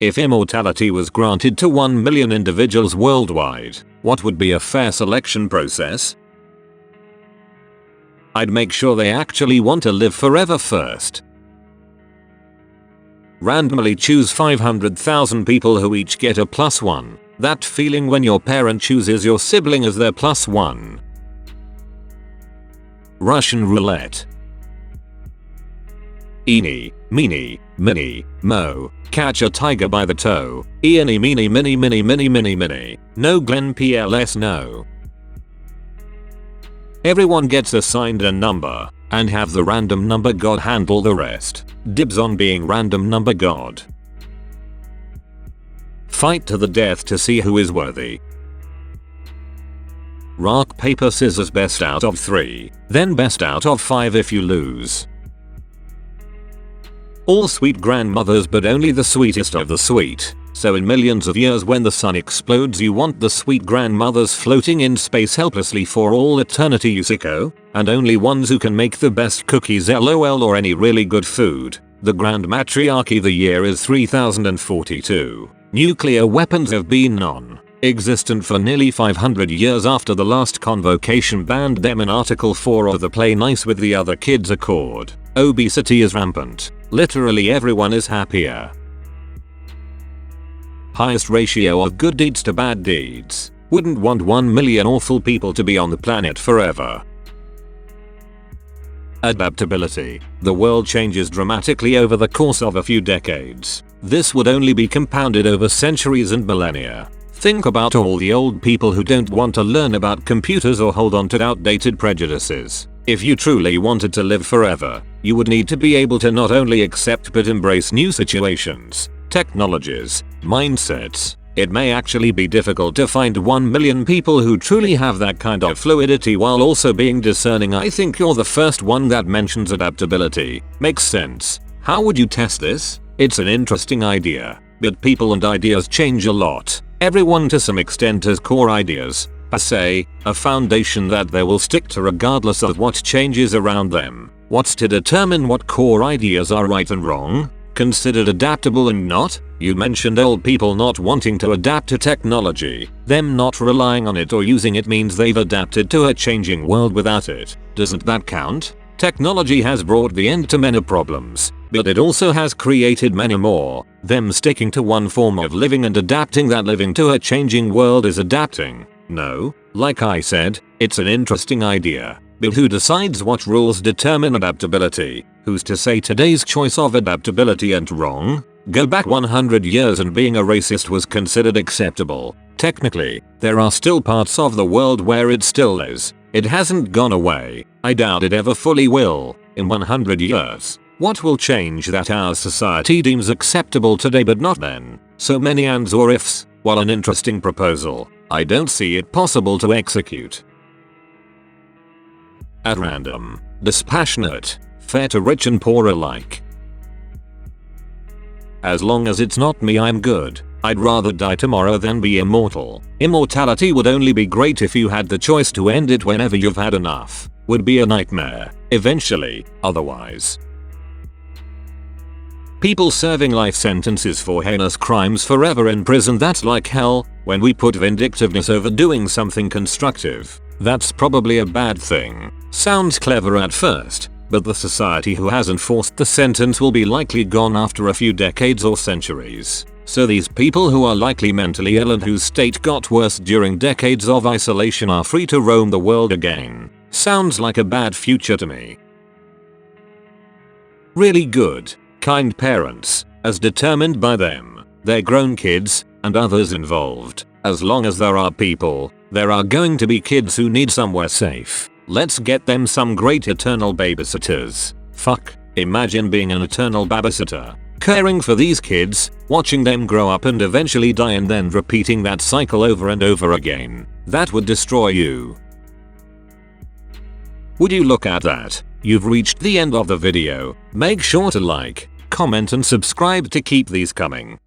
If immortality was granted to 1 million individuals worldwide, what would be a fair selection process? I'd make sure they actually want to live forever first. Randomly choose 500,000 people who each get a +1. That feeling when your parent chooses your sibling as their +1. Russian roulette. Eeny, meeny, miny, mo. Catch a tiger by the toe. Eeny meeny miny miny miny miny miny. No Glenn PLS no. Everyone gets assigned a number, and have the random number god handle the rest. Dibs on being random number god. Fight to the death to see who is worthy. Rock paper scissors best out of 3, then best out of 5 if you lose. All sweet grandmothers but only the sweetest of the sweet. So in millions of years when the sun explodes you want the sweet grandmothers floating in space helplessly for all eternity you sicko? And only ones who can make the best cookies lol or any really good food. The grand matriarchy. The year is 3042. Nuclear weapons have been non-existent for nearly 500 years after the last convocation banned them in Article 4 of the Play Nice with the Other Kids Accord. Obesity is rampant. Literally everyone is happier. Highest ratio of good deeds to bad deeds. Wouldn't want 1 million awful people to be on the planet forever. Adaptability. The world changes dramatically over the course of a few decades. This would only be compounded over centuries and millennia. Think about all the old people who don't want to learn about computers or hold on to outdated prejudices. If you truly wanted to live forever, you would need to be able to not only accept but embrace new situations, technologies, mindsets. It may actually be difficult to find 1 million people who truly have that kind of fluidity while also being discerning. I think you're the first one that mentions adaptability. Makes sense. How would you test this? It's an interesting idea, but people and ideas change a lot. Everyone to some extent has core ideas, say, a foundation that they will stick to regardless of what changes around them. What's to determine what core ideas are right and wrong? Considered adaptable and not? You mentioned old people not wanting to adapt to technology. Them not relying on it or using it means they've adapted to a changing world without it. Doesn't that count? Technology has brought the end to many problems, but it also has created many more. Them sticking to one form of living and adapting that living to a changing world is adapting. No, like I said, it's an interesting idea. But who decides what rules determine adaptability? Who's to say today's choice of adaptability ain't wrong? Go back 100 years and being a racist was considered acceptable. Technically, there are still parts of the world where it still is. It hasn't gone away. I doubt it ever fully will. In 100 years, what will change that our society deems acceptable today but not then? So many ands or ifs. While an interesting proposal, I don't see it possible to execute. At random, dispassionate, fair to rich and poor alike. As long as it's not me, I'm good. I'd rather die tomorrow than be immortal. Immortality would only be great if you had the choice to end it whenever you've had enough. Would be a nightmare, eventually, otherwise. People serving life sentences for heinous crimes forever in prison, that's like hell. When we put vindictiveness over doing something constructive, that's probably a bad thing. Sounds clever at first, but the society who has enforced the sentence will be likely gone after a few decades or centuries. So these people who are likely mentally ill and whose state got worse during decades of isolation are free to roam the world again. Sounds like a bad future to me. Really good, kind parents, as determined by them, their grown kids, and others involved. As long as there are people, there are going to be kids who need somewhere safe. Let's get them some great eternal babysitters. Fuck, imagine being an eternal babysitter. Caring for these kids, watching them grow up and eventually die and then repeating that cycle over and over again. That would destroy you. Would you look at that? You've reached the end of the video. Make sure to like, comment and subscribe to keep these coming.